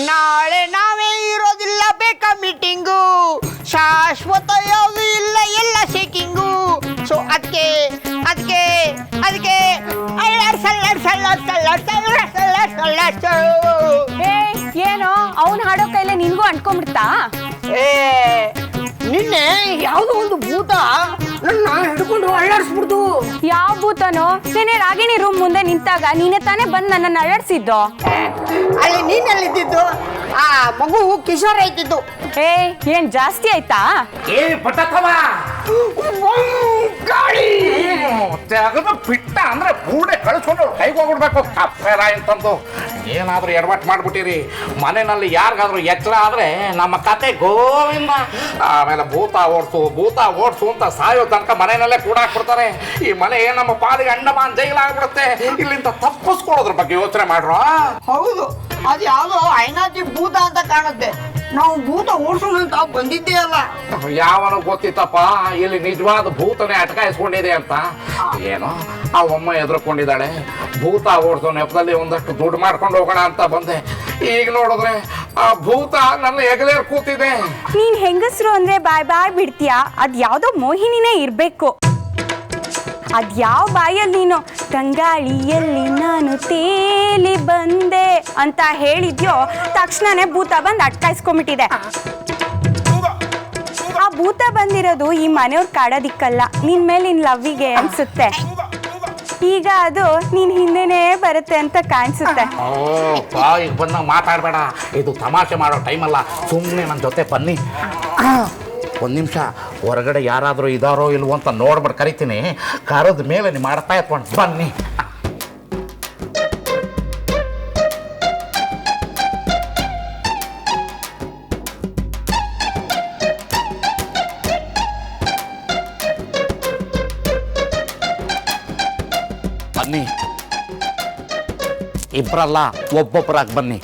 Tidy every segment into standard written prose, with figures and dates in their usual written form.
ನಾಳೆ ನಾವೇ ಇರೋದಿಲ್ಲ ಬೇಕಾ ಮೀಟಿಂಗು, ಶಾಶ್ವತ ಯಾವುದು ಇಲ್ಲ ಎಲ್ಲ ಶೇಕಿಂಗು. ಸೊ ಅದಕ್ಕೆ ಅದಕ್ಕೆ ಅದಕ್ಕೆ ಏನೋ ಅವನ್ ಹಾಡೋ ಕೈಲೆ ನಿನ್ಗೂ ಅಂಟ್ಕೊಂಡ್ಬಿಡ್ತಾ? ಏ ನಿನ್ನೆ ಯಾವುದೋ ಒಂದು ಭೂತ ನನ್ನ ಹಿಡ್ಕೊಂಡು ಅಳ್ಳಾಡಿಸ್ಬಿಡ್ತು. ಯಾವ ಭೂತನೋ? ನೆನೆ ರಾಗಿಣಿ ರೂಮ್ ಮುಂದೆ ನಿಂತಾಗ ನೀನೆ ತಾನೇ ಬಂದು ನನ್ನನ್ನು ಅಳ್ಳಾಡ್ಸಿದ್ದು. ಅಲ್ಲಿ ನೀನೆಲ್ಲಿದ್ದು? ಆ ಮಗು ಕಿಶೋರ್ ಐತಿದ್ದು. ಏನ್ ಜಾಸ್ತಿ ಆಯ್ತಾ? ಬಿಟ್ಟ ಅಂದ್ರೆ ಬೂಡೆ ಕಳಿಸ್ಕೊಂಡು ಕೈಗೆ ಹೋಗ್ಬಿಡ್ಬೇಕು. ಕಪ್ಪೆರ ಅಂತಂದು ಏನಾದ್ರೂ ಎಡವಟ್ ಮಾಡ್ಬಿಟ್ಟಿರಿ. ಮನೆಯಲ್ಲಿ ಯಾರಿಗಾದ್ರೂ ಎಚ್ಚರ ಆದ್ರೆ ನಮ್ಮ ಕತೆ ಗೋವಿಂದ. ಆಮೇಲೆ ಭೂತ ಓಡ್ಸು ಅಂತ ಸಾಯೋ ತನಕ ಮನೆಯಲ್ಲೇ ಕೂಡಾಕ್ಬಿಡ್ತಾರೆ. ಈ ಮನೆ ನಮ್ಮ ಪಾಲಿಗೆ ಅಂಡಮಾನ್ ಜೈಲಾಗ್ಬಿಡುತ್ತೆ. ಇಲ್ಲಿಂದ ತಪ್ಪಿಸ್ಕೊಳ್ಳೋದ್ರ ಬಗ್ಗೆ ಯೋಚನೆ ಮಾಡ್ರ. ಹೌದು, ಅದು ಯಾವುದೋ ಐನಾತಿ ಭೂತ ಅಂತ ಕಾಣುತ್ತೆ. ನಾವು ಭೂತ ಓಡಿಸೋಣ ಅಂತ ಬಂದಿದ್ದೇ ಅಲ್ಲ. ಯಾವನು ಗೊತ್ತಿತ್ತಪ್ಪ ಇಲ್ಲಿ ನಿಜವಾದ ಭೂತನೇ ಅಟಕಾಯಿಸ್ಕೊಂಡಿದೆ ಅಂತ. ಏನೋ ಆ ಅಮ್ಮ ಎದುರ್ಕೊಂಡಿದ್ದಾಳೆ. ಭೂತ ಓಡಿಸೋ ನೆಪದಲ್ಲಿ ಒಂದಷ್ಟು ದುಡ್ಡು ಮಾಡ್ಕೊಂಡು ಹೋಗೋಣ ಅಂತ ಬಂದೆ. ಈಗ ನೋಡಿದ್ರೆ ಆ ಭೂತ ನನ್ನ ಹೆಗಲೇರ್ ಕೂತಿದೆ. ನೀನ್ ಹೆಂಗಸ್ರು ಅಂದ್ರೆ ಬಾಯ್ ಬಿಡ್ತೀಯಾ? ಅದ್ ಯಾವ್ದೋ ಮೋಹಿನಿನೇ ಇರ್ಬೇಕು. ಅದ್ಯಾವ ಬಾಯಲ್ಲಿ ನೀನು ತಂಗಾಳಿಯಲ್ಲಿ ನಾನು ತೇಲಿ ಬಂದೆ ಅಂತ ಹೇಳಿದ್ಯೋ ತಕ್ಷಣನೇ ಭೂತ ಬಂದು ಅಟ್ಕಾಯಿಸ್ಕೊಂಡ್ಬಿಟ್ಟಿದೆ. ಆ ಭೂತ ಬಂದಿರೋದು ಈ ಮನೆಯವ್ರು ಕಾಡೋದಿಕ್ಕಲ್ಲ, ನಿನ್ ಮೇಲೆ ನಿನ್ ಲವ್ವಿಗೆ ಅನ್ಸುತ್ತೆ. ಈಗ ಅದು ನೀನ್ ಹಿಂದೆನೇ ಬರುತ್ತೆ ಅಂತ ಕಾಣಿಸುತ್ತೆ. ಈಗ ಬಂದ ಮಾತಾಡ್ಬೇಡ, ಇದು ತಮಾಷೆ ಮಾಡೋ ಟೈಮಲ್ಲ. ಸುಮ್ಮನೆ ನನ್ನ ಜೊತೆ ಬನ್ನಿ. ಒಂದು ನಿಮಿಷ ಹೊರಗಡೆ ಯಾರಾದರೂ ಇದಾರೋ ಇಲ್ವೋ ಅಂತ ನೋಡ್ಬಿಟ್ಟು ಕರಿತೀನಿ. ಕರೆದ ಮೇಲೆ ನೀವು ಮಾಡ್ತಾ ಇಟ್ಕೊಂಡು ಬನ್ನಿ. ಬನ್ನಿ, ಇಬ್ಬರಲ್ಲ ಒಬ್ಬೊಬ್ಬರಾಗಿ ಬನ್ನಿ.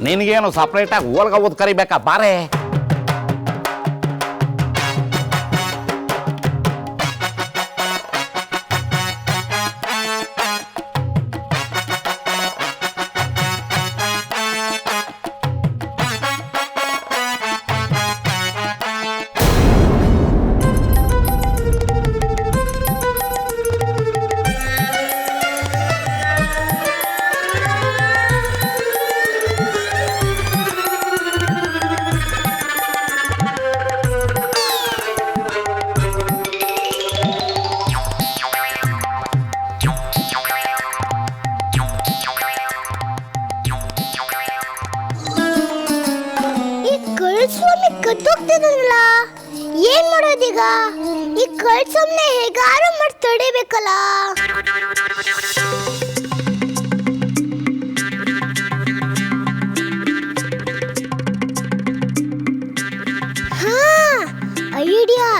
ನಿನಗೇನು ಸಪ್ರೇಟಾಗಿ ಓಲ್ಗ ಓದ್ ಕರಿಬೇಕಾ? ಬಾರೆ. ಏನ್ ಮಾಡೋದೀಗ? ಈ ಕಳ್ಸಮ್ನೆ ಹೇಗಾರು ಮಾಡಿ ತಡಿಬೇಕಲ್ಲ. ಹಾ, ಐಡಿಯಾ.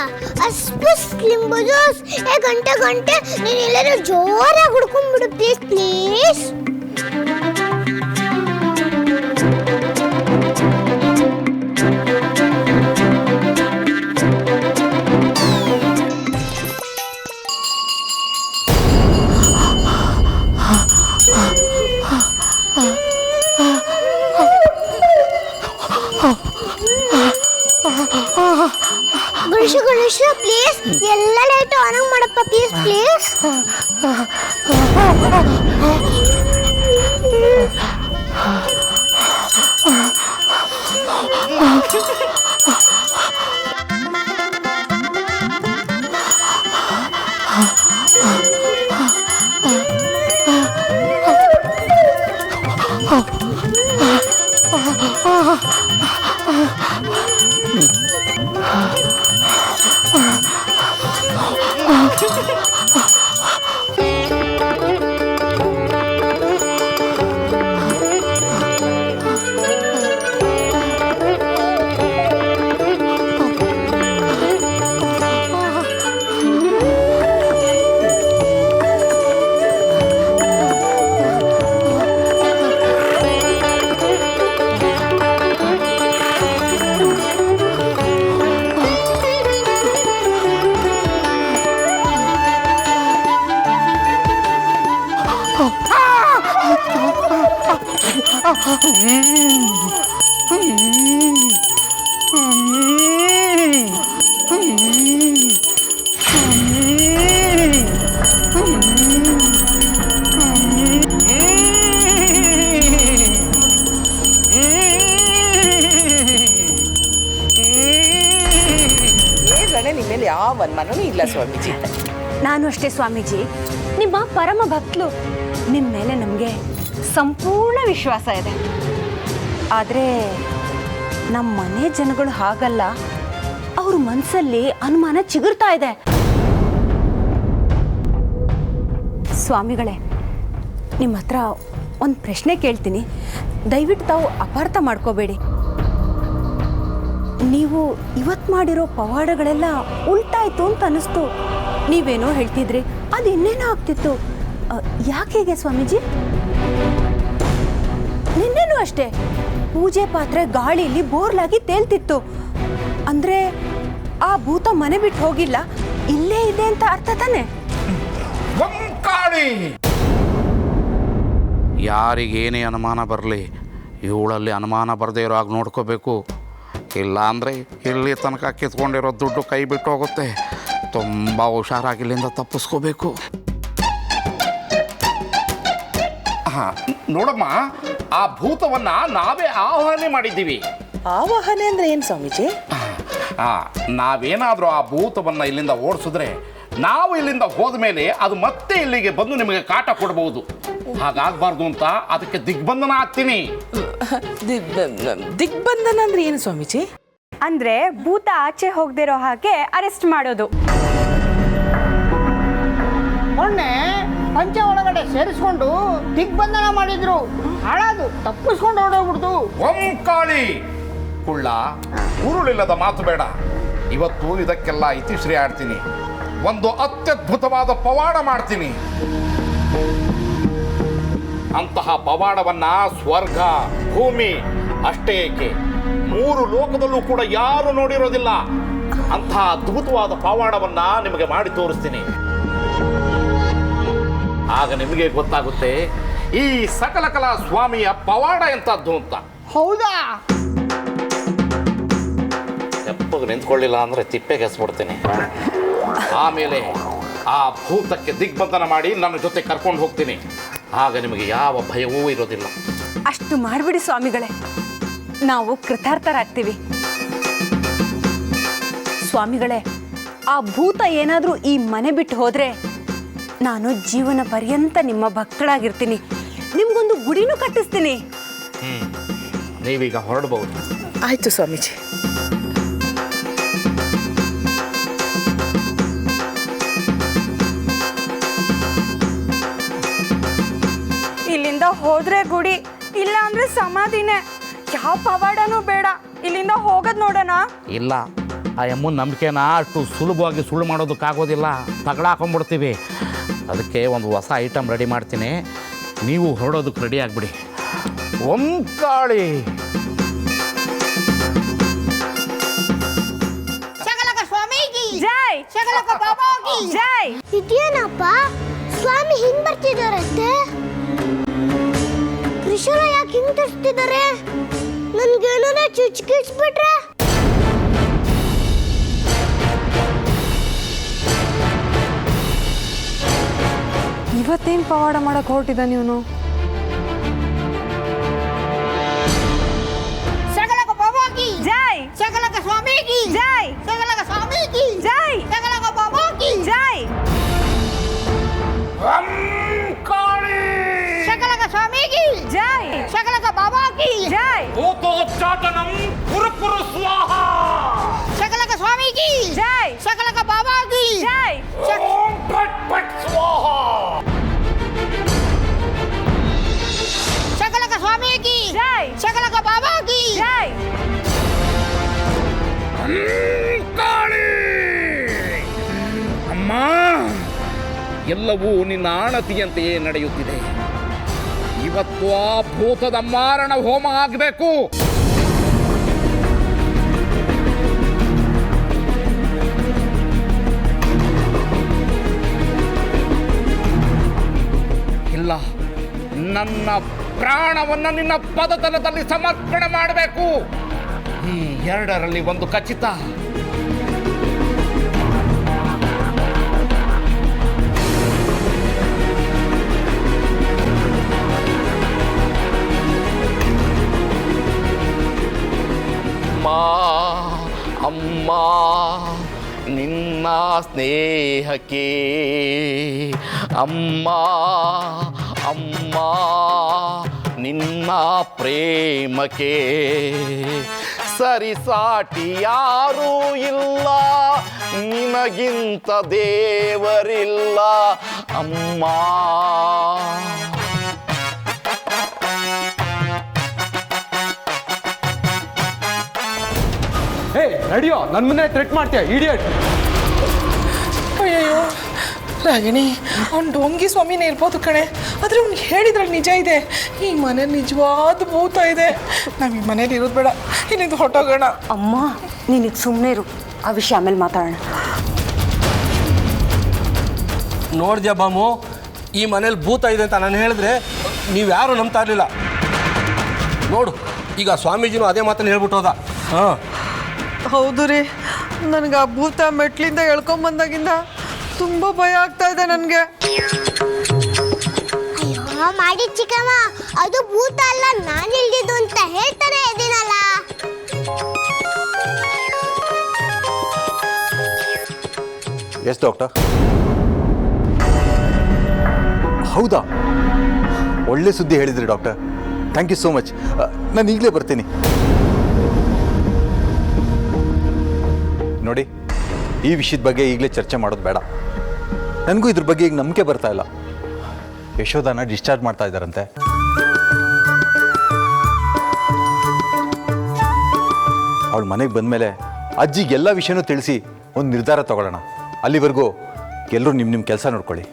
ಅಸ್ಪುಸ್ ಲಿಂಬು ಜ್ಯೂಸ್ ಗಂಟೆ ನೀನು ಎಲ್ಲರೂ ಜೋರಾಗಿ ಹುಡ್ಕೊಂಡ್ಬಿಡು ಪ್ಲೀಸ್. ಗಣೇಶ ಪ್ಲೀಸ್ ಎಲ್ಲ ಲೈಟ್ ಆನ್ ಮಾಡಪ್ಪ ಪ್ಲೀಸ್. ಮೇಲೆ ಯಾವ ಅನುಮಾನನೂ ಇಲ್ಲ ಸ್ವಾಮೀಜಿ. ನಾನು ಅಷ್ಟೇ ಸ್ವಾಮೀಜಿ, ನಿಮ್ಮ ಪರಮ ಭಕ್ತಲು. ನಿಮ್ಮ ಮೇಲೆ ನಮಗೆ ಸಂಪೂರ್ಣ ವಿಶ್ವಾಸ ಇದೆ. ಆದರೆ ನಮ್ಮ ಮನೆ ಜನಗಳು ಹಾಗಲ್ಲ, ಅವ್ರ ಮನಸ್ಸಲ್ಲಿ ಅನುಮಾನ ಚಿಗುರ್ತಾ ಇದೆ. ಸ್ವಾಮಿಗಳೇ, ನಿಮ್ಮ ಹತ್ರ ಒಂದು ಪ್ರಶ್ನೆ ಕೇಳ್ತೀನಿ, ದಯವಿಟ್ಟು ತಾವು ಅಪಾರ್ಥ ಮಾಡ್ಕೋಬೇಡಿ. ನೀವು ಇವತ್ತು ಮಾಡಿರೋ ಪವಾಡಗಳೆಲ್ಲ ಉಲ್ಟಾಯ್ತು ಅಂತ ಅನ್ನಿಸ್ತು. ನೀವೇನೋ ಹೇಳ್ತಿದ್ರಿ, ಅದು ಇನ್ನೇನೋ ಆಗ್ತಿತ್ತು. ಯಾಕೆ ಹೀಗೆ ಸ್ವಾಮೀಜಿ? ನಿನ್ನೇನು ಅಷ್ಟೇ ಪೂಜೆ ಪಾತ್ರೆ ಗಾಳಿಲಿ ಬೋರ್ಲಾಗಿ ತೇಲ್ತಿತ್ತು. ಅಂದರೆ ಆ ಭೂತ ಮನೆ ಬಿಟ್ಟು ಹೋಗಿಲ್ಲ, ಇಲ್ಲೇ ಇದೆ ಅಂತ ಅರ್ಥ ತಾನೆ? ಯಾರಿಗೇನೇ ಅನುಮಾನ ಬರಲಿ, ಇವಳಲ್ಲಿ ಅನುಮಾನ ಬರದೇ ಇರೋ ಹಾಗೆ ನೋಡ್ಕೋಬೇಕು. ಇಲ್ಲ ಅಂದರೆ ಇಲ್ಲಿ ತನಕ ಕಿತ್ಕೊಂಡಿರೋ ದುಡ್ಡು ಕೈ ಬಿಟ್ಟು ಹೋಗುತ್ತೆ. ತುಂಬ ಹುಷಾರಾಗಿ ಇಲ್ಲಿಂದ ತಪ್ಪಿಸ್ಕೋಬೇಕು. ಹಾಂ ನೋಡಮ್ಮ, ಆ ಭೂತವನ್ನು ನಾವೇ ಆಹ್ವಾನ ಮಾಡಿದ್ದೀವಿ. ಆವಾಹನೆ ಅಂದರೆ ಏನು ಸ್ವಾಮೀಜಿ? ನಾವೇನಾದರೂ ಆ ಭೂತವನ್ನು ಇಲ್ಲಿಂದ ಓಡಿಸಿದ್ರೆ, ನಾವು ಇಲ್ಲಿಂದ ಹೋದ ಮೇಲೆ ಅದು ಮತ್ತೆ ಇಲ್ಲಿಗೆ ಬಂದು ನಿಮಗೆ ಕಾಟ ಕೊಡ್ಬೋದು. ಹಾಗಾಗಬಾರ್ದು ಅಂತ ಅದಕ್ಕೆ ದಿಗ್ಬಂಧನ ಆಗ್ತೀನಿ. ದಿಗ್ಬಂಧನ ಅಂದ್ರೆ ಏನು ಸ್ವಾಮೀಜಿ? ಅಂದರೆ ಭೂತ ಆಚೆ ಹೋಗದಿರೋ ಹಾಗೆ ಅರೆಸ್ಟ್ ಮಾಡೋದು. ಮೊನ್ನೆ ಪಂಚೆ ಒಳಗಡೆ ಸೇರಿಸ್ಕೊಂಡು ದಿಗ್ಬಂಧನ ಮಾಡಿದ್ರು. ಹಾಳಾದು ತಪ್ಪಿಸ್ಕೊಂಡು ಹೊರಡೋಗ್ಬಿಡ್ತು. ಓಂಕಾಳಿ ಕುಳ್ಳ, ಉರುಳಿಲ್ಲದ ಮಾತು ಬೇಡ. ಇವತ್ತು ಇದಕ್ಕೆಲ್ಲ ಇತಿಶ್ರೀ ಆಡ್ತೀನಿ. ಒಂದು ಅತ್ಯದ್ಭುತವಾದ ಪವಾಡ ಮಾಡ್ತೀನಿ. ಅಂತಹ ಪವಾಡವನ್ನ ಸ್ವರ್ಗ, ಭೂಮಿ ಅಷ್ಟೇ ಏಕೆ 3 ಲೋಕದಲ್ಲೂ ಕೂಡ ಯಾರು ನೋಡಿರೋದಿಲ್ಲ. ಅಂತಹ ಅದ್ಭುತವಾದ ಪವಾಡವನ್ನ ನಿಮಗೆ ಮಾಡಿ ತೋರಿಸ್ತೀನಿ. ಆಗ ನಿಮಗೆ ಗೊತ್ತಾಗುತ್ತೆ ಈ ಸಕಲ ಕಲಾ ಸ್ವಾಮಿಯ ಪವಾಡ ಎಂತದ್ದು ಅಂತ. ಹೌದಾ? ತೆಪ್ಪಗೆ ನಿಂತ್ಕೊಳ್ಳಿಲ್ಲ ಅಂದ್ರೆ ತಿಪ್ಪೆಗೆ ಎಸ್ಬಿಡ್ತೀನಿ. ಆಮೇಲೆ ಆ ಭೂತಕ್ಕೆ ದಿಗ್ಬಂಧನ ಮಾಡಿ ನನ್ನ ಜೊತೆ ಕರ್ಕೊಂಡು ಹೋಗ್ತೀನಿ. ಆಗ ನಿಮಗೆ ಯಾವ ಭಯವೂ ಇರೋದಿಲ್ಲ. ಅಷ್ಟು ಮಾಡಿಬಿಡಿ ಸ್ವಾಮಿಗಳೇ, ನಾವು ಕೃತಾರ್ಥರಾಗ್ತೀವಿ. ಸ್ವಾಮಿಗಳೇ, ಆ ಭೂತ ಏನಾದರೂ ಈ ಮನೆ ಬಿಟ್ಟು ಹೋದರೆ ನಾನು ಜೀವನ ಪರ್ಯಂತ ನಿಮ್ಮ ಭಕ್ತಳಾಗಿರ್ತೀನಿ. ನಿಮ್ಗೊಂದು ಗುಡಿನೂ ಕಟ್ಟಿಸ್ತೀನಿ. ನೀವೀಗ ಹೊರಡಬಹುದು. ಆಯ್ತು ಸ್ವಾಮೀಜಿ. ಇಲ್ಲಿಂದ ಹೋದ್ರೆ ಗುಡಿ, ಇಲ್ಲ ಅಂದ್ರೆ ಸಮಾಧಿನೇ. ಯಾವ ಪವಾಡನೂ ಬೇಡ, ಇಲ್ಲಿಂದ ಹೋಗೋದು ನೋಡೋಣ. ಇಲ್ಲ, ಆ ಅಮ್ಮನ ನಂಬಿಕೆನ ಅಷ್ಟು ಸುಲಭವಾಗಿ ಸುಳ್ಳು ಮಾಡೋದಕ್ಕಾಗೋದಿಲ್ಲ. ತಗಲಾಕೊಂಡ್ಬಿಡ್ತೀವಿ. ಅದಕ್ಕೆ ಒಂದು ಹೊಸ ಐಟಮ್ ರೆಡಿ ಮಾಡ್ತೀನಿ. ನೀವು ಹೊರಡೋದಕ್ಕೆ ರೆಡಿ ಆಗಿಬಿಡಿ. ಓಂಕಾಳಿ ಶಕಲಕ ಸ್ವಾಮಿಗೆ ಜೈ, ಶಕಲಕ ಬಾಬಾಗೆ ಜೈ. ಇದೇನಪ್ಪ ಸ್ವಾಮಿ ಹಿಂಗ್ ಬರ್ತಿದಾರಂತೆ? ತ್ರಿಶೂಲ ಯಾಕೆ ಹಿಂಗ್ ತರಿಸ್ತಿದ್ದಾರೆ? ನನ್ಗೇನಾರ ಚುಚ್ಕಿಸ್ಬಿಟ್ರೆ? ಇವತ್ತೇನು ಪವಾಡ ಮಾಡಕ್ ಹೊರಟಿದ್ದ ನೀನು? ಶಕಲಕ ಬಾಬಾಗೆ ಜೈ, ಶಕಲಕ ಸ್ವಾಮಿಗೆ ಜೈ, ಶಕಲಕ ಸ್ವಾಮಿಗೆ ಜೈ, ಶಕಲಕ ಬಾಬಾಗೆ ಜೈ. ಶಕಲಕ ಸ್ವಾಮಿಗೆ ಜೈ, ಶಕಲಕ ಬಾಬಾಗೆ ಜೈ, ಭೂತೋಚ್ಚಾಟನಂ ಕುರುಕುರು ಸ್ವಾಹ. ಶಕಲಕ ಸ್ವಾಮಿಗೆ ಜೈ, ಶಕಲಕ ಬಾಬಾಗೆ ಜೈ. ಓಂ ಪಟ್ ಪಟ್ ಸ್ವಾಹ. ಶಕಲಕ ಸ್ವಾಮಿಗೆ ಜೈ, ಶಕಲಕ ಬಾಬಾಗೆ ಜೈ. ಕಾಳಿ ಅಮ್ಮ, ಎಲ್ಲವೂ ನಿನ್ನ ಆಣತಿಯಂತೆಯೇ ನಡೆಯುತ್ತಿದೆ. ಇವತ್ತು ಆ ಭೂತದ ಮಾರಣ ಹೋಮ ಆಗಬೇಕು. ಇಲ್ಲ, ನನ್ನ ಪ್ರಾಣವನ್ನು ನಿನ್ನ ಪದತಲದಲ್ಲಿ ಸಮರ್ಪಣೆ ಮಾಡಬೇಕು. ಈ ಎರಡರಲ್ಲಿ ಒಂದು ಖಚಿತ. ಅಮ್ಮ, ನಿನ್ನ ಸ್ನೇಹಕ್ಕೆ ಅಮ್ಮ ಅಮ್ಮ ನಿನ್ನ ಪ್ರೇಮಕ್ಕೆ ಸರಿಸಾಟಿ ಯಾರೂ ಇಲ್ಲ ನಿನಗಿಂತ ದೇವರಿಲ್ಲ ಅಮ್ಮ. ಹೇ ನಡಿಯೋ, ನನ್ನ ಮನೆ ಥ್ರೆಟ್ ಮಾಡ್ತೀಯ ಇಡಿಯಟ್. ಅಯ್ಯಯ್ಯೋ ರಾಗಿಣಿ, ಅವ್ನು ಡೊಂಗಿ ಸ್ವಾಮಿನೇ ಇರ್ಬೋದು ಕಣೆ, ಆದರೆ ಅವ್ನು ಹೇಳಿದ್ರಲ್ಲಿ ನಿಜ ಇದೆ. ಈ ಮನೇಲಿ ನಿಜವಾದ ಭೂತ ಇದೆ. ನಾವು ಈ ಮನೇಲಿ ಇರೋದು ಬೇಡ, ಇಲ್ಲಿಂದ ಹೊಟ್ಟೋಗೋಣ. ಅಮ್ಮ ನಿನಗೆ ಸುಮ್ಮನೆ ಇರು, ಆ ವಿಷಯ ಆಮೇಲೆ ಮಾತಾಡೋಣ. ನೋಡಿದ್ಯಾ ಬಾಮು, ಈ ಮನೇಲಿ ಭೂತ ಇದೆ ಅಂತ ನಾನು ಹೇಳಿದ್ರೆ ನೀವು ಯಾರೂ ನಂಬ್ತಾ ಇರಲಿಲ್ಲ. ನೋಡು ಈಗ ಸ್ವಾಮೀಜಿನೂ ಅದೇ ಮಾತನ್ನು ಹೇಳ್ಬಿಟ್ಟು ಹೋದ. ಹಾಂ ಹೌದು ರೀ, ನನಗೆ ಆ ಭೂತ ಮೆಟ್ಲಿಂದ ಎಳ್ಕೊಂಬಂದಾಗಿಂದ ತುಂಬ ಭಯ ಆಗ್ತಾ ಇದೆ ನನಗೆ. ಅಯ್ಯೋ ಮಾಡಿ ಚಿಕ್ಕಮ್ಮ, ಅದು ಭೂತ ಅಲ್ಲ, ನಾನು ಇಲ್ದಿದ್ದು ಅಂತ ಹೇಳ್ತಾನೆ ಇದೀನಲ್ಲ. S doctor. ಹೌದಾ, ಒಳ್ಳೆ ಸುದ್ದಿ ಹೇಳಿದ್ರಿ doctor. Thank you so much. ನಾನು ಈಗಲೇ ಬರ್ತೀನಿ. ನೋಡಿ, ಈ ವಿಷಯದ ಬಗ್ಗೆ ಈಗಲೇ ಚರ್ಚೆ ಮಾಡೋದು ಬೇಡ. ನನಗೂ ಇದ್ರ ಬಗ್ಗೆ ಈಗ ನಂಬಿಕೆ ಬರ್ತಾ ಇಲ್ಲ. ಯಶೋಧನ ಡಿಸ್ಚಾರ್ಜ್ ಮಾಡ್ತಾ ಇದ್ದಾರಂತೆ. ಅವಳು ಮನೆಗೆ ಬಂದಮೇಲೆ ಅಜ್ಜಿಗೆ ಎಲ್ಲ ವಿಷಯನೂ ತಿಳಿಸಿ ಒಂದು ನಿರ್ಧಾರ ತಗೊಳ್ಳೋಣ. ಅಲ್ಲಿವರೆಗೂ ಎಲ್ಲರೂ ನಿಮ್ಮ ಕೆಲಸ ನೋಡ್ಕೊಳ್ಳಿ.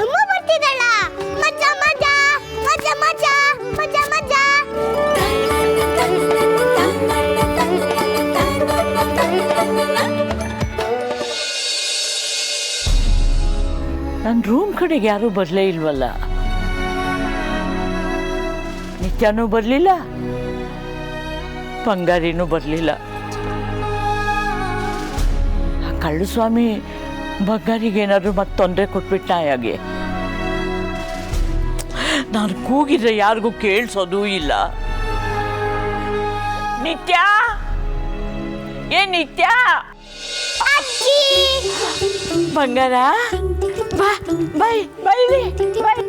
ಅಮ್ಮ ಬರ್ತಿದ್ದಾಳ. ಮಜಾ ಮಜಾ ಮಜಾ ಮಜಾ ಮಜಾ ಮಜಾ. ನನ್ನ ರೂಮ್ ಕಡೆಗೆ ಯಾರೂ ಬರಲೇ ಇಲ್ವಲ್ಲ. ನಿತ್ಯನೂ ಬರಲಿಲ್ಲ, ಬಂಗಾರಿನೂ ಬರಲಿಲ್ಲ. ಆ ಕಳ್ಳು ಸ್ವಾಮಿ ಬಂಗಾರಿಗೆ ಏನಾದ್ರು ಮತ್ತೆ ತೊಂದರೆ ಕೊಟ್ಬಿಟ್ಟ ಹಾಗೆ. ನಾನು ಕೂಗಿದ್ರೆ ಯಾರಿಗೂ ಕೇಳಿಸೋದೂ ಇಲ್ಲ. ನಿತ್ಯ, ಏ ನಿತ್ಯ, ಬಂಗಾರ ಬಾ, ಬಾಯ್ ಬಾಯ್ಲಿ ಬಾಯ್.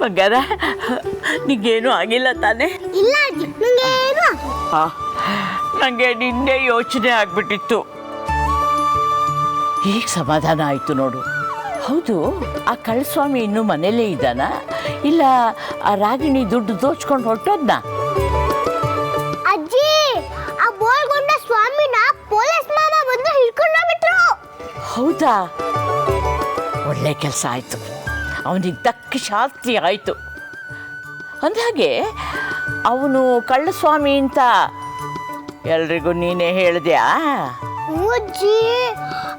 ಬಂಗಾರ, ನಿಗೇನು ಆಗಿಲ್ಲ ತಾನೆ? ಇಲ್ಲ ಅಜ್ಜಿ, ನಂಗೇನು ನನಗೆ ನಿನ್ನೆ ಯೋಚನೆ ಆಗ್ಬಿಟ್ಟಿತ್ತು. ಈಗ ಸಮಾಧಾನ ಆಯಿತು ನೋಡು. ಹೌದು, ಆ ಕಳ್ಳಸ್ವಾಮಿ ಇನ್ನೂ ಮನೇಲೇ ಇದ್ದಾನ, ಇಲ್ಲ ಆ ರಾಗಿಣಿ ದುಡ್ಡು ದೋಚ್ಕೊಂಡು ಹೊರಟೋದ್ನ? ಅಜ್ಜಿ, ಆ ಬೋಳ್ಗೊಂಡ ಸ್ವಾಮಿನ ಪೊಲೀಸ್ ಮಾಮ ಬಂದು ಹಿಡ್ಕೊಂಡೋಗ್ಬಿಟ್ರು. ಹೌದಾ? ಒಳ್ಳೆ ಕೆಲಸ ಆಯಿತು, ಅವನಿಗೆ ತಕ್ಕ ಶಾಸ್ತಿ ಆಯಿತು. ಅಂದಹಾಗೆ ಅವನು ಕಳ್ಳಸ್ವಾಮಿ ಅಂತ ಎಲ್ರಿಗೂ ನೀನೇ ಹೇಳಿದ್ಯಾ? ಅಜ್ಜಿ,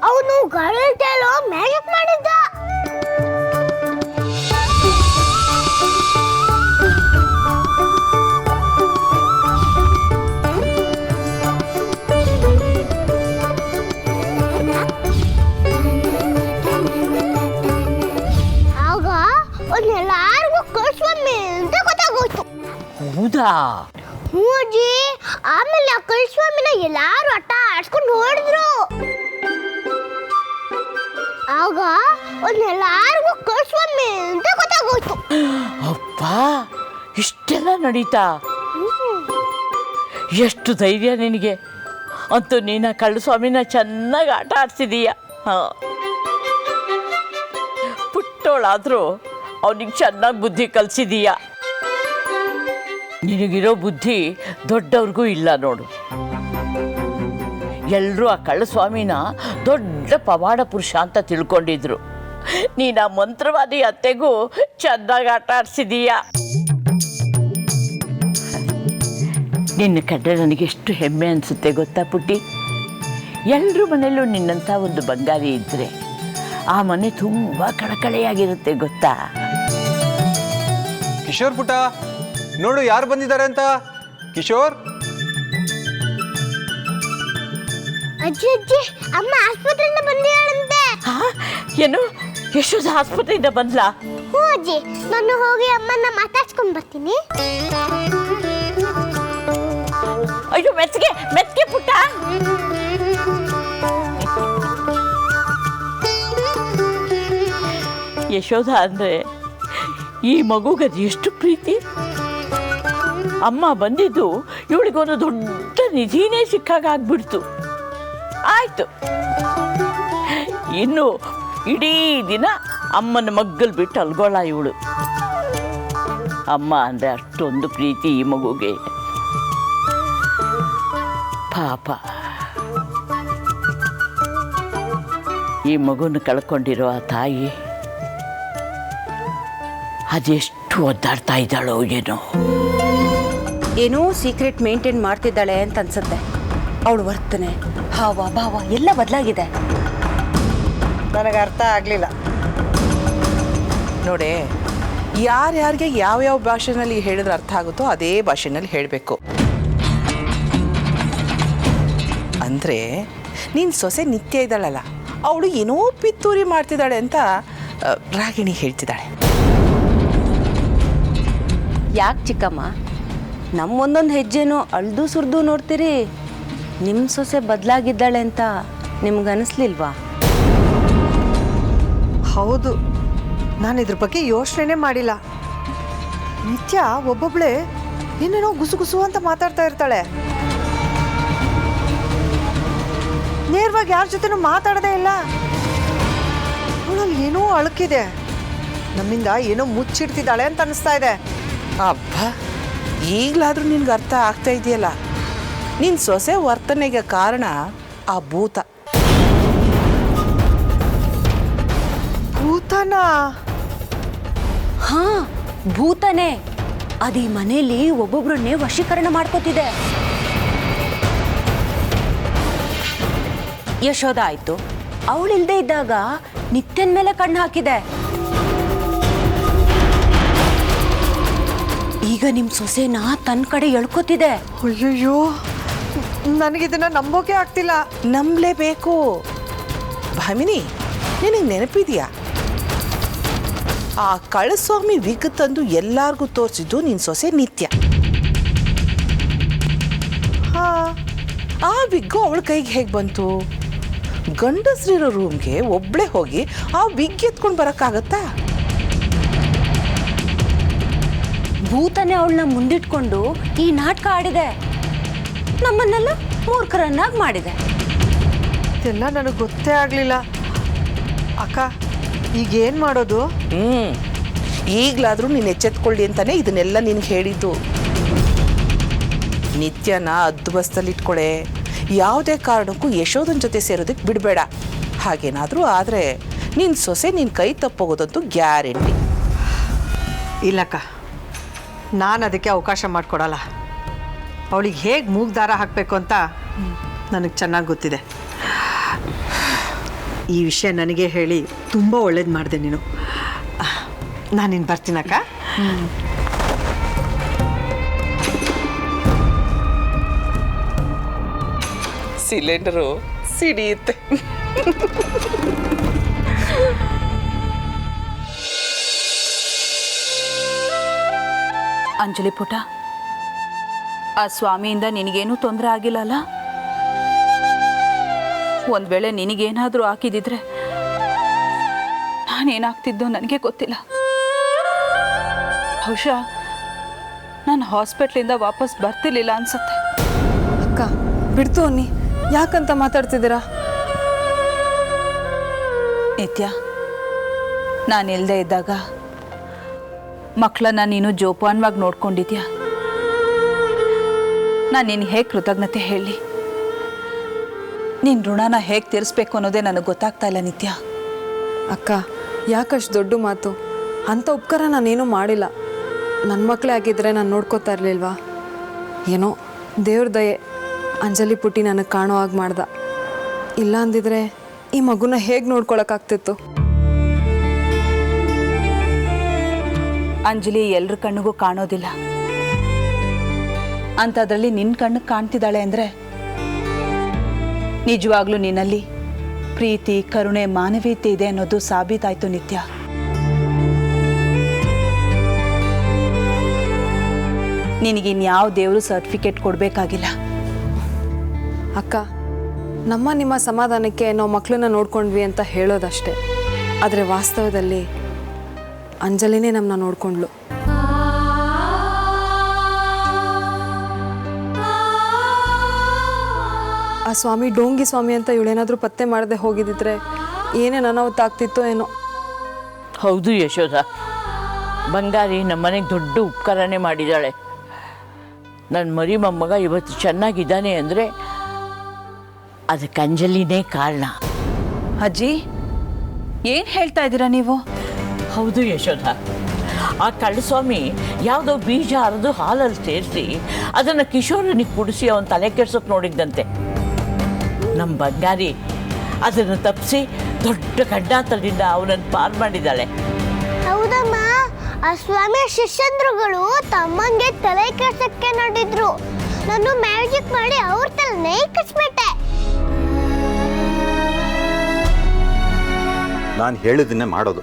ಅವನು ಗರಟೆಲೋ ಮ್ಯಾಜಿಕ್ ಮಾಡಿದ್ದ. ಆಗ ಅವನ್ನೆಲ್ಲರಿಗೂ ಕಳ್ಸ್ವಾಮಿ ಅಂತ ಗೊತ್ತಾಗೋಯ್ತು. ಹೌದಾ? ಹ್ಞೂ ಅಜ್ಜಿ. ಆಮೇಲೆ ಆ ಕಳ್ಸ್ವಾಮಿನ ಎಲ್ಲಾರು ಆಟ ಆಡ್ಸ್ಕೊಂಡು ಹೊಡೆದ್ರು. ಆಗ ಅವನ್ನೆಲ್ಲರಿಗೂ ಕಳ್ಸ್ವಾಮಿ ಅಂತ ಗೊತ್ತಾಗೋಯ್ತು. ಅಪ್ಪ, ಇಷ್ಟೆಲ್ಲ ನಡೀತಾ? ಎಷ್ಟು ಧೈರ್ಯ ನಿನಗೆ! ಅಂತೂ ನೀನು ಕಳ್ಳಸ್ವಾಮಿನ ಚೆನ್ನಾಗಿ ಆಟ ಆಡ್ಸಿದೀಯ. ಹಾಂ, ಪುಟ್ಟೋಳಾದರೂ ಅವನಿಗೆ ಚೆನ್ನಾಗಿ ಬುದ್ಧಿ ಕಲಿಸಿದೀಯ. ನಿನಗಿರೋ ಬುದ್ಧಿ ದೊಡ್ಡವ್ರಿಗೂ ಇಲ್ಲ ನೋಡು. ಎಲ್ಲರೂ ಆ ಕಳ್ಳಸ್ವಾಮಿನ ದೊಡ್ಡ ಪವಾಡ ಪುರುಷ ಅಂತ ತಿಳ್ಕೊಂಡಿದ್ರು. ನೀನು ಆ ಮಂತ್ರವಾದಿ ಅತ್ತೆಗೂ ಚೆನ್ನಾಗಿ ಆಟ ಆಡ್ಸಿದೀಯ. ನಿನ್ನ ಕಂಡ್ರೆ ನನಗೆ ಎಷ್ಟು ಹೆಮ್ಮೆ ಅನಿಸುತ್ತೆ ಗೊತ್ತಾ ಪುಟ್ಟಿ? ಎಲ್ಲರ ಮನೆಯಲ್ಲೂ ನಿನ್ನಂಥ ಒಂದು ಬಂಗಾರಿ ಇದ್ದರೆ ಆ ಮನೆ ತುಂಬ ಕಳಕಳೆಯಾಗಿರುತ್ತೆ ಗೊತ್ತಾ? ಕಿಶೋರ್ ಪುಟ, ನೋಡು ಯಾರು ಬಂದಿದ್ದಾರೆ ಅಂತ. ಕಿಶೋರ್, ಅಜ್ಜಿ ಅಜ್ಜಿ, ಅಮ್ಮ ಆಸ್ಪತ್ರೆಯಿಂದ ಬಂದ ಏನು ಯಶೋಧ ಆಸ್ಪತ್ರೆಯಿಂದ ಬಂದ್ಲಾ? ಹ್ಞೂ ಅಜ್ಜಿ, ನಾನು ಹೋಗಿ ಅಮ್ಮನ್ನ ಮಾತಾಡ್ಸ್ಕೊಂಡ್ ಬರ್ತೀನಿ. ಅಯ್ಯೋ ಮೆಚ್ಚಗೆ ಮೆಚ್ಚಗೆ ಪುಟ್ಟ. ಯಶೋಧ ಅಂದ್ರೆ ಈ ಮಗುಗದು ಎಷ್ಟು ಪ್ರೀತಿ. ಅಮ್ಮ ಬಂದಿದ್ದು ಇವಳಿಗೊಂದು ದೊಡ್ಡ ನಿಧಿನೇ ಸಿಕ್ಕಾಗ ಆಗ್ಬಿಡ್ತು. ಆಯ್ತು, ಇನ್ನು ಇಡೀ ದಿನ ಅಮ್ಮನ ಮಗ್ಗಲ್ ಬಿಟ್ಟು ಅಲ್ಗೋಳ ಇವಳು. ಅಮ್ಮ ಅಂದರೆ ಅಷ್ಟೊಂದು ಪ್ರೀತಿ ಈ ಮಗುಗೆ. ಪಾಪ ಈ ಮಗುನ ಕಳ್ಕೊಂಡಿರೋ ಆ ತಾಯಿ ಅದೆಷ್ಟು ಒದ್ದಾಡ್ತಾ ಇದ್ದಾಳೋ ಏನೋ. ಏನೋ ಸೀಕ್ರೆಟ್ ಮೇಂಟೈನ್ ಮಾಡ್ತಿದ್ದಾಳೆ ಅಂತ ಅನ್ಸುತ್ತೆ. ಅವಳು ವರ್ತನೆ, ಹಾವ ಭಾವ ಎಲ್ಲ ಬದಲಾಗಿದೆ. ನನಗೆ ಅರ್ಥ ಆಗಲಿಲ್ಲ. ನೋಡೆ, ಯಾರ್ಯಾರಿಗೆ ಯಾವ್ಯಾವ ಭಾಷೆನಲ್ಲಿ ಹೇಳಿದ್ರೆ ಅರ್ಥ ಆಗುತ್ತೋ ಅದೇ ಭಾಷೆನಲ್ಲಿ ಹೇಳಬೇಕು. ಅಂದರೆ ನೀನು ಸೊಸೆ ನಿತ್ಯ ಇದ್ದಾಳಲ್ಲ, ಅವಳು ಏನೋ ಪಿತ್ತೂರಿ ಮಾಡ್ತಿದ್ದಾಳೆ ಅಂತ ರಾಗಿಣಿ ಹೇಳ್ತಿದ್ದಾಳೆ. ಯಾಕೆ ಚಿಕ್ಕಮ್ಮ, ನಮ್ಮ ಒಂದೊಂದು ಹೆಜ್ಜೆನೂ ಅಳ್ದು ಸುರಿದು ನೋಡ್ತೀರಿ. ನಿಮ್ಮ ಸೊಸೆ ಬದಲಾಗಿದ್ದಾಳೆ ಅಂತ ನಿಮ್ಗೆ ಅನಿಸ್ಲಿಲ್ವಾ? ಹೌದು, ನಾನು ಇದ್ರ ಬಗ್ಗೆ ಯೋಚನೆ ಮಾಡಿಲ್ಲ. ನಿತ್ಯ ಒಬ್ಬೊಬ್ಳೆ ಏನೇನೋ ಗುಸು ಗುಸು ಅಂತ ಮಾತಾಡ್ತಾ ಇರ್ತಾಳೆ. ನೇರವಾಗಿ ಯಾರ ಜೊತೆನೂ ಮಾತಾಡೋದೇ ಇಲ್ಲ. ಅವಳಲ್ಲಿ ಏನೋ ಅಳುಕಿದೆ. ನಮ್ಮಿಂದ ಏನೋ ಮುಚ್ಚಿಡ್ತಿದ್ದಾಳೆ ಅಂತ ಅನಿಸ್ತಾ ಇದೆ. ಅಬ್ಬ, ಈಗಲಾದರೂ ನಿನ್ಗೆ ಅರ್ಥ ಆಗ್ತಾ ಇದೆಯಲ್ಲ. ನಿನ್ನ ಸೊಸೆ ವರ್ತನೆಗೆ ಕಾರಣ ಆ ಭೂತ. ಭೂತನ? ಹಾ, ಭೂತನೇ. ಅದು ಈ ಮನೆಯಲ್ಲಿ ಒಬ್ಬೊಬ್ರನ್ನೇ ವಶೀಕರಣ ಮಾಡ್ಕೋತಿದೆ. ಯಶೋಧ ಆಯ್ತು, ಅವಳಿಲ್ದೇ ಇದ್ದಾಗ ನಿತ್ಯನ್ ಮೇಲೆ ಕಣ್ಣು ಹಾಕಿದೆ. ಈಗ ನಿಮ್ಮ ಸೊಸೆನ ತನ್ನ ಕಡೆ ಎಳ್ಕೋತಿದೆ. ಅಯ್ಯಯ್ಯೋ, ನನಗಿದನ್ನ ನಂಬೋಕೆ ಆಗ್ತಿಲ್ಲ. ನಂಬಲೇಬೇಕು. ಭಾಮಿನಿ, ನಿನಗೆ ನೆನಪಿದೆಯಾ, ಆ ಕಳಸ್ವಾಮಿ ವಿಗ್ ತಂದು ಎಲ್ಲಾರ್ಗೂ ತೋರಿಸಿದ್ದು ನಿನ್ನ ಸೊಸೆ ನಿತ್ಯ. ಹಾ, ಆ ವಿಗ್ಗು ಅವಳ ಕೈಗೆ ಹೇಗೆ ಬಂತು? ಗಂಡಸ್ರಿರೋ ರೂಮ್ಗೆ ಒಬ್ಳೆ ಹೋಗಿ ಆ ವಿಗ್ ಎತ್ಕೊಂಡು ಬರೋಕ್ಕಾಗತ್ತಾ? ಭೂತನೇ ಅವಳನ್ನ ಮುಂದಿಟ್ಕೊಂಡು ಈ ನಾಟಕ ಆಡಿದೆ. ನಮ್ಮನ್ನೆಲ್ಲ ಮೂರ್ಖರನ್ನಾಗಿ ಮಾಡಿದೆ. ಇದೆಲ್ಲ ನನಗೆ ಗೊತ್ತೇ ಆಗಲಿಲ್ಲ. ಅಕ್ಕ, ಈಗೇನು ಮಾಡೋದು? ಈಗಲಾದರೂ ನೀನು ಎಚ್ಚೆತ್ಕೊಳ್ಳಿ ಅಂತಾನೆ ಇದನ್ನೆಲ್ಲ ನಿನ್ಗೆ ಹೇಳಿದ್ದು. ನಿತ್ಯನ ಅದ್ದು ಬಸ್ತಲ್ಲಿ ಇಟ್ಕೊಳೆ. ಯಾವುದೇ ಕಾರಣಕ್ಕೂ ಯಶೋಧನ ಜೊತೆ ಸೇರೋದಕ್ಕೆ ಬಿಡಬೇಡ. ಹಾಗೇನಾದರೂ ಆದರೆ ನಿನ್ನ ಸೊಸೆ ನಿನ್ನ ಕೈ ತಪ್ಪೋಗೋದಂತೂ ಗ್ಯಾರಂಟಿ. ಇಲ್ಲಕ್ಕ, ನಾನು ಅದಕ್ಕೆ ಅವಕಾಶ ಮಾಡಿಕೊಡಲ್ಲ. ಅವಳಿಗೆ ಹೇಗೆ ಮೂಗು ದಾರ ಹಾಕಬೇಕು ಅಂತ ನನಗೆ ಚೆನ್ನಾಗಿ ಗೊತ್ತಿದೆ. ಈ ವಿಷಯ ನನಗೆ ಹೇಳಿ ತುಂಬ ಒಳ್ಳೇದು ಮಾಡಿದೆ ನೀನು. ನಾನಿನ್ನು ಬರ್ತೀನಕ್ಕ. ಸಿಲಿಂಡರು ಸಿಡಿಯುತ್ತೆ. ಅಂಜಲಿ ಪುಟ, ಆ ಸ್ವಾಮಿಯಿಂದ ನಿನಗೇನೂ ತೊಂದರೆ ಆಗಿಲ್ಲಲ್ಲ? ಒಂದು ವೇಳೆ ನಿನಗೇನಾದರೂ ಹಾಕಿದಿದ್ರೆ ನಾನೇನಾಗ್ತಿದ್ದೋ ನನಗೆ ಗೊತ್ತಿಲ್ಲ. ಬಹುಶಃ ನಾನು ಹಾಸ್ಪಿಟ್ಲಿಂದ ವಾಪಸ್ ಬರ್ತಿರ್ಲಿಲ್ಲ ಅನ್ಸತ್ತೆ. ಅಕ್ಕ ಬಿಡ್ತು ಅನ್ನಿ, ಯಾಕಂತ ಮಾತಾಡ್ತಿದ್ದೀರಾ? ನಿತ್ಯ, ನಾನಿಲ್ಲದೆ ಇದ್ದಾಗ ಮಕ್ಕಳನ್ನ ನೀನು ಜೋಪಾನವಾಗಿ ನೋಡ್ಕೊಂಡಿದ್ಯಾ. ನಾನು ನಿನ್ನ ಹೇಗೆ ಕೃತಜ್ಞತೆ ಹೇಳಿ, ನಿನ್ನ ಋಣನ ಹೇಗೆ ತೀರಿಸ್ಬೇಕು ಅನ್ನೋದೇ ನನಗೆ ಗೊತ್ತಾಗ್ತಾ ಇಲ್ಲ ನಿತ್ಯ. ಅಕ್ಕ, ಯಾಕಷ್ಟು ದೊಡ್ಡ ಮಾತು? ಅಂಥ ಉಪಕಾರ ನಾನೇನೂ ಮಾಡಿಲ್ಲ. ನನ್ನ ಮಕ್ಕಳೇ ಆಗಿದ್ದರೆ ನಾನು ನೋಡ್ಕೋತಾ ಇರಲಿಲ್ವಾ? ಏನೋ ದೇವ್ರ ದಯೆ, ಅಂಜಲಿ ಪುಟ್ಟಿ ನನಗೆ ಕಾಣೋ ಹಾಗೆ ಮಾಡ್ದ. ಇಲ್ಲ ಅಂದಿದ್ರೆ ಈ ಮಗುನ ಹೇಗೆ ನೋಡ್ಕೊಳಕ್ಕಾಗ್ತಿತ್ತು? ಅಂಜಲಿ ಎಲ್ರ ಕಣ್ಣಿಗೂ ಕಾಣೋದಿಲ್ಲ. ಅಂಥದ್ರಲ್ಲಿ ನಿನ್ನ ಕಣ್ಣಿಗೆ ಕಾಣ್ತಿದ್ದಾಳೆ ಅಂದರೆ ನಿಜವಾಗ್ಲೂ ನಿನ್ನಲ್ಲಿ ಪ್ರೀತಿ ಕರುಣೆ ಮಾನವೀಯತೆ ಇದೆ ಅನ್ನೋದು ಸಾಬೀತಾಯ್ತು ನಿತ್ಯ. ನಿನಗಿನ್ಯಾವ ದೇವರು ಸರ್ಟಿಫಿಕೇಟ್ ಕೊಡಬೇಕಾಗಿಲ್ಲ. ಅಕ್ಕ, ನಿಮ್ಮ ಸಮಾಧಾನಕ್ಕೆ ನಾವು ಮಕ್ಕಳನ್ನ ನೋಡ್ಕೊಂಡ್ವಿ ಅಂತ ಹೇಳೋದಷ್ಟೇ. ಆದರೆ ವಾಸ್ತವದಲ್ಲಿ ಅಂಜಲಿನೇ ನಮ್ಮನ್ನ ನೋಡ್ಕೊಂಡ್ಲು. ಆ ಸ್ವಾಮಿ ಡೋಂಗಿ ಸ್ವಾಮಿ ಅಂತ ಇವಳೇನಾದರೂ ಪತ್ತೆ ಮಾಡದೆ ಹೋಗಿದ್ದಿದ್ರೆ ಏನೇನು ಅನಾಹುತ ಏನೋ. ಹೌದು ಯಶೋಧ, ಬಂಗಾರಿ ನಮ್ಮನೆಗೆ ದೊಡ್ಡ ಉಪಕಾರನೇ ಮಾಡಿದ್ದಾಳೆ. ನನ್ನ ಮರಿ ಮೊಮ್ಮಗ ಇವತ್ತು ಚೆನ್ನಾಗಿದ್ದಾನೆ ಅಂದರೆ ಅದಕ್ಕೆ ಅಂಜಲಿನೇ ಕಾರಣ. ಅಜ್ಜಿ, ಏನು ಹೇಳ್ತಾ ಇದ್ದೀರಾ ನೀವು? ಹೌದು ಯಶೋಧ, ಆ ಕಳ್ಳಸ್ವಾಮಿ ಯಾವುದೋ ಬೀಜ ಹರಿದು ಹಾಲಲ್ಲಿ ಸೇರಿಸಿ ಅದನ್ನು ಕಿಶೋರನಿಗೆ ಕುಡಿಸಿ ಅವನ ತಲೆ ಕೆಡ್ಸೋಕೆ ನೋಡಿದ್ದಂತೆ. ನಮ್ಮ ಬಂಗಾರಿ ಅದನ್ನು ತಪ್ಪಿಸಿ ದೊಡ್ಡ ಗಡ್ಡಾತರದಿಂದ ಅವನನ್ನು ಪಾರು ಮಾಡಿದ್ದಾಳೆ. ಹೌದಮ್ಮ, ಆ ಸ್ವಾಮಿಯ ಶಿಷ್ಯಂದ್ರುಗಳು ತಮ್ಮಂಗೆ ತಲೆ ಕೆಡ್ಸಕ್ಕೆ ನೋಡಿದ್ರು. ನಾನು ಮ್ಯಾಜಿಕ್ ಮಾಡಿ ಅವ್ರ ತಲೆ ಕಚ್ಬಿಟ್ಟೆ. ನಾನು ಹೇಳಿದ್ದನ್ನೇ ಮಾಡೋದು.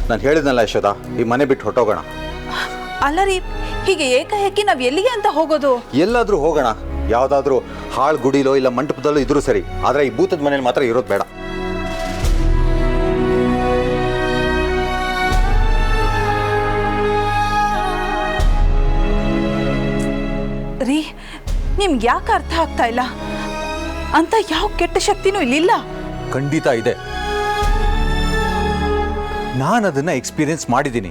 ನಾನು ಹೇಳಿದ್ನಲ್ಲ ಯಶೋದ, ಈ ಮನೆ ಬಿಟ್ಟು ಹೊಟ್ಟೋಗೋಣ. ಅಲ್ಲ ರೀ, ಹೀಗೆ ಏಕಾಏಕಿ ನಾವು ಎಲ್ಲಿಗೆ ಅಂತ ಹೋಗೋದು? ಎಲ್ಲಾದರೂ ಹೋಗೋಣ, ಯಾವುದಾದ್ರೂ ಹಾಳು ಗುಡಿಲೋ ಇಲ್ಲ ಮಂಟಪದಲ್ಲೋ ಇದ್ರೂ ಸರಿ, ಆದರೆ ಈ ಭೂತದ ಮನೇಲಿ ಮಾತ್ರ ಇರೋದು ಬೇಡ. ರೀ, ನಿಮ್ಗೆ ಯಾಕೆ ಅರ್ಥ ಆಗ್ತಾ ಇಲ್ಲ? ಅಂತ ಯಾವ ಕೆಟ್ಟ ಶಕ್ತಿನೂ ಇಲ್ಲಿಲ್ಲ. ಖಂಡಿತ ಇದೆ. ನಾನು ಅದನ್ನ ಎಕ್ಸ್ಪೀರಿಯನ್ಸ್ ಮಾಡಿದ್ದೀನಿ,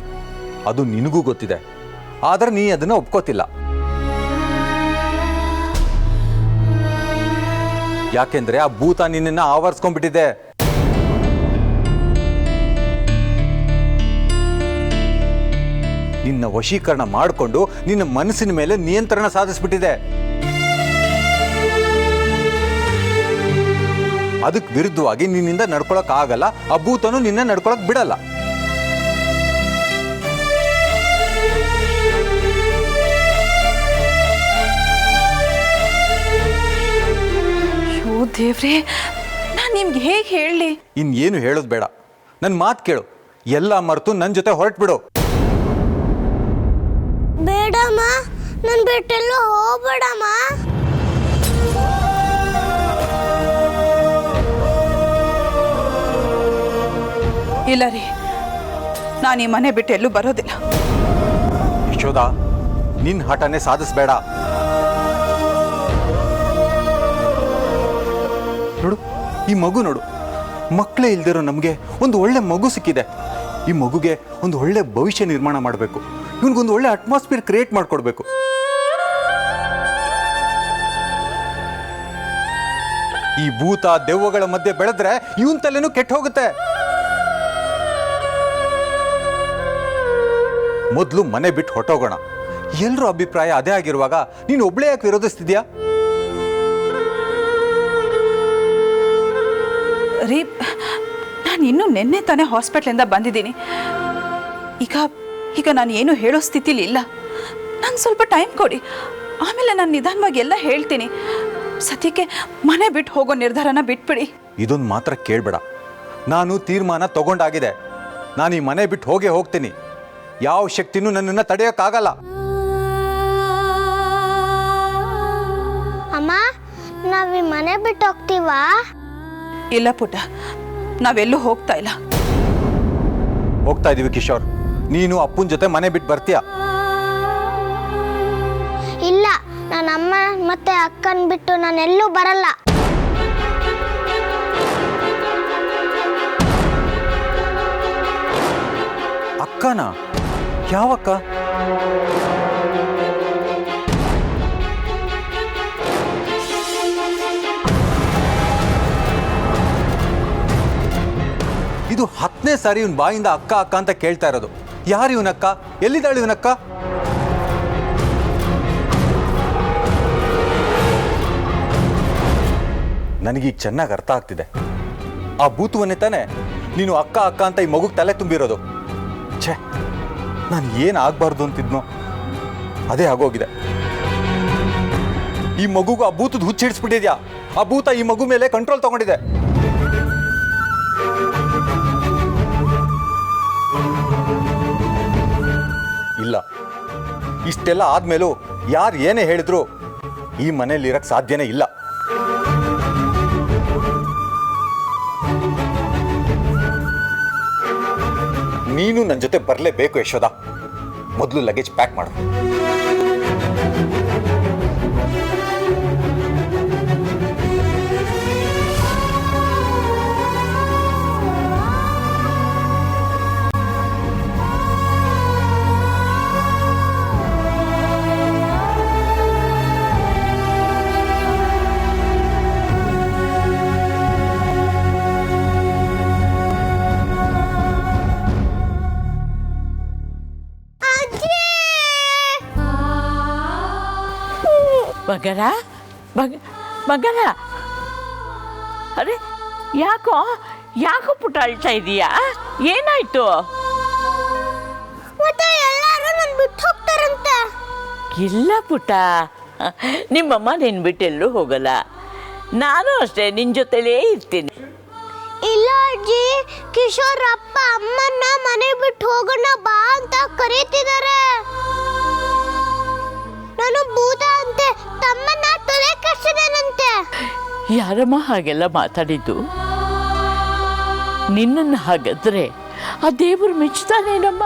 ಅದು ನಿನಗೂ ಗೊತ್ತಿದೆ. ಆದರೆ ನೀ ಅದನ್ನ ಒಪ್ಕೋತಿಲ್ಲ. ಯಾಕೆಂದ್ರೆ ಆ ಭೂತ ನಿನ್ನ ಆವರಿಸ್ಕೊಂಡ್ಬಿಟ್ಟಿದೆ. ನಿನ್ನ ವಶೀಕರಣ ಮಾಡಿಕೊಂಡು ನಿನ್ನ ಮನಸ್ಸಿನ ಮೇಲೆ ನಿಯಂತ್ರಣ ಸಾಧಿಸ್ಬಿಟ್ಟಿದೆ. ಅದಕ್ಕೆ ವಿರುದ್ಧವಾಗಿ ನಿನ್ನಿಂದ ನಡ್ಕೊಳಕ್ ಆಗಲ್ಲ. ಆ ಭೂತನು ನಿನ್ನ ನಡ್ಕೊಳಕ್ ಬಿಡಲ್ಲ. ದೇವ್ರೆ, ನಾನು ನಿಮ್ಗೆ ಹೇಗೆ ಹೇಳಲಿ? ಇನ್ನೇನು ಹೇಳೋದು ಬೇಡ, ನನ್ನ ಮಾತು ಕೇಳು. ಎಲ್ಲ ಮರೆತು ನನ್ನ ಜೊತೆ ಹೊರಟ್ಬಿಡು. ಬೇಡಮ್ಮ, ನನ್ನ ಬಿಟ್ಟೆಲ್ಲೂ ಹೋಗ್ಬೇಡಮ್ಮ. ಇಲ್ಲ ರೀ, ನಾನು ಈ ಮನೆ ಬಿಟ್ಟು ಎಲ್ಲೂ ಬರೋದಿಲ್ಲ. ಯಶೋದ, ನಿನ್ನ ಹಠನೇ ಸಾಧಿಸಬೇಡ. ನೋಡು, ಈ ಮಗು ನೋಡು. ಮಕ್ಕಳೇ ಇಲ್ದಿರೋ ನಮಗೆ ಒಂದು ಒಳ್ಳೆ ಮಗು ಸಿಕ್ಕಿದೆ. ಈ ಮಗುಗೆ ಒಂದು ಒಳ್ಳೆ ಭವಿಷ್ಯ ನಿರ್ಮಾಣ ಮಾಡಬೇಕು. ಇವನಿಗೊಂದು ಒಳ್ಳೆ ಅಟ್ಮಾಸ್ಫಿಯರ್ ಕ್ರಿಯೇಟ್ ಮಾಡಿಕೊಡ್ಬೇಕು. ಈ ಭೂತ ದೆವ್ವಗಳ ಮಧ್ಯೆ ಬೆಳೆದ್ರೆ ಇವನ್ ತಲೆನೂ ಕೆಟ್ಟ ಹೋಗುತ್ತೆ. ಮೊದಲು ಮನೆ ಬಿಟ್ಟು ಹೊಟ್ಟೋಗೋಣ. ಎಲ್ಲರೂ ಅಭಿಪ್ರಾಯ ಅದೇ ಆಗಿರುವಾಗ ನೀನು ಒಬ್ಳೇ ಯಾಕೆ ವಿರೋಧಿಸ್ತಿದ್ಯಾ? ರೀ, ನಾನು ಇನ್ನೂ ನಿನ್ನೆ ತಾನೇ ಹಾಸ್ಪಿಟ್ಲಿಂದ ಬಂದಿದ್ದೀನಿ. ಈಗ ನಾನು ಏನು ಹೇಳೋ ಸ್ಥಿತಿಲಿ ಇಲ್ಲ. ನಂಗೆ ಸ್ವಲ್ಪ ಟೈಮ್ ಕೊಡಿ, ಆಮೇಲೆ ನಾನು ನಿಧಾನವಾಗಿ ಎಲ್ಲ ಹೇಳ್ತೀನಿ. ಸದ್ಯಕ್ಕೆ ಮನೆ ಬಿಟ್ಟು ಹೋಗೋ ನಿರ್ಧಾರನ ಬಿಟ್ಬಿಡಿ. ಇದೊಂದು ಮಾತ್ರ ಕೇಳಬೇಡ. ನಾನು ತೀರ್ಮಾನ ತಗೊಂಡಾಗಿದೆ. ನಾನು ಈ ಮನೆ ಬಿಟ್ಟು ಹೋಗ್ತೀನಿ. ಯಾವ ಶಕ್ತಿನೂ ನನ್ನನ್ನು ತಡೆಯೋಕ್ಕಾಗಲ್ಲ. ಅಮ್ಮ, ನಾವ್ ಈ ಮನೆ ಬಿಟ್ಟು ಹೋಗ್ತೀವಾ? ಇಲ್ಲ ಪುಟ್ಟ, ನಾವೆಲ್ಲೂ ಹೋಗ್ತಾ ಇಲ್ಲ. ಹೋಗ್ತಾ ಇದೀವಿ ಕಿಶೋರ್. ನೀನು ಅಪ್ಪನ ಜೊತೆ ಮನೆ ಬಿಟ್ಟು ಬರ್ತೀಯ? ಇಲ್ಲ, ನನ್ನ ಅಮ್ಮ ಮತ್ತೆ ಅಕ್ಕನ್ ಬಿಟ್ಟು ನಾನೆಲ್ಲೂ ಬರಲ್ಲ. ಅಕ್ಕನಾ? ಯಾವಕ್ಕ? ಇದು 10ನೇ ಸಾರಿ ಇವನ್ ಬಾಯಿಂದ ಅಕ್ಕ ಅಕ್ಕ ಅಂತ ಕೇಳ್ತಾ ಇರೋದು. ಯಾರು ಇವನಕ್ಕ? ಎಲ್ಲಿದ್ದಾಳು ಇವನಕ್ಕ? ನನಗೀಗ ಚೆನ್ನಾಗಿ ಅರ್ಥ ಆಗ್ತಿದೆ. ಆ ಭೂತವನ್ನೇ ತಾನೆ ನೀನು ಅಕ್ಕ ಅಕ್ಕ ಅಂತ ಈ ಮಗುಗೆ ತಲೆ ತುಂಬಿರೋದು. ಛೇ, ನಾನು ಏನು ಆಗಬಾರ್ದು ಅಂತಿದ್ನೋ ಅದೇ ಆಗೋಗಿದೆ. ಈ ಮಗುಗೂ ಆ ಭೂತದ ಹುಚ್ಚಿಡಿಸ್ಬಿಟ್ಟಿದ್ಯಾ? ಆ ಭೂತ ಈ ಮಗು ಮೇಲೆ ಕಂಟ್ರೋಲ್ ತಗೊಂಡಿದೆ. ಇಷ್ಟೆಲ್ಲ ಆದ್ಮೇಲೂ ಯಾರು ಏನೇ ಹೇಳಿದ್ರು ಈ ಮನೇಲಿ ಇರಕ್ಕೆ ಸಾಧ್ಯನೇ ಇಲ್ಲ. ನೀನು ನನ್ನ ಜೊತೆ ಬರಲೇಬೇಕು ಯಶೋದ. ಮೊದಲು ಲಗೇಜ್ ಪ್ಯಾಕ್ ಮಾಡು. ಮಗನ ಮಗನ, ಅರೆ ಯಾಕೋ ಪುಟ್ಟ ಅಳ್ತಾ ಇದೀಯಾ? ಏನಾಯ್ತು? ಮತ್ತೆ ಎಲ್ಲರೂ ನನ್ನ ಬಿಟ್ಟು ಹೋಗ್ತಾರಂತೆ. ಇಲ್ಲ ಪುಟ್ಟ, ನಿಮ್ಮಮ್ಮ ನಿನ್ನ ಬಿಟ್ಟೆಲ್ಲೂ ಹೋಗಲ್ಲ. ನಾನು ಅಷ್ಟೇ ನಿನ್ನ ಜೊತೆಲೇ ಇರ್ತೀನಿ. ಇಲ್ಲ ಅಜ್ಜಿ, ಕಿಶೋರ್ ಅಪ್ಪ ಅಮ್ಮನ್ನ ಮನೆ ಬಿಟ್ಟು ಹೋಗೋಣ ಬಾ ಅಂತ ಕರೀತಿದ್ದಾರೆ. ನಾನು ಭೂತ ಅಂತೆ, ತಮ್ಮನ್ನ ತಲೆ ಕೆಡಿಸಿದೆನಂತೆ. ಯಾರಮ್ಮ ಹಾಗೆಲ್ಲ ಮಾತಾಡಿದ್ದು? ನಿನ್ನನ್ನು ಹಾಗಾದ್ರೆ ಆ ದೇವರು ಮೆಚ್ಚುತ್ತಾನೇನಮ್ಮ?